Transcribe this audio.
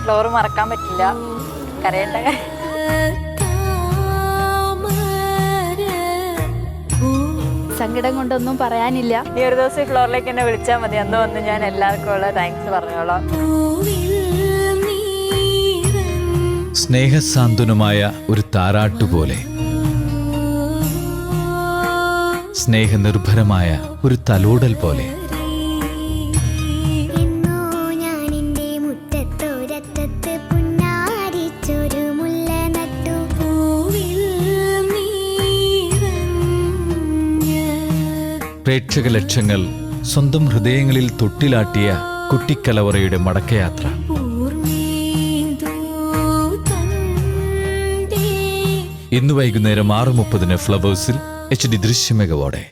Floor മറക്കാൻ പറ്റില്ല. കരയേണ്ട സങ്കടം കൊണ്ടൊന്നും പറയാനില്ല. ഈ ഒരു ദിവസം ഈ ഫ്ലോറിലേക്ക് എന്നെ വിളിച്ചാൽ മതി. അന്ന് വന്ന് ഞാൻ എല്ലാവർക്കും ഉള്ള താങ്ക്സ് പറഞ്ഞോളാം. സ്നേഹസാന്ത്വനമായ ഒരു താരാട്ടുപോലെ, സ്നേഹനിർഭരമായ ഒരു തലോടൽ പോലെ. പ്രേക്ഷക ലക്ഷങ്ങൾ സ്വന്തം ഹൃദയങ്ങളിൽ തൊട്ടിലാട്ടിയ കുട്ടിക്കലവറയുടെ മടക്കയാത്ര ഇന്ന് വൈകുന്നേരം 6:30 ഫ്ലവേഴ്സിൽ HD ദൃശ്യമികവോടെ.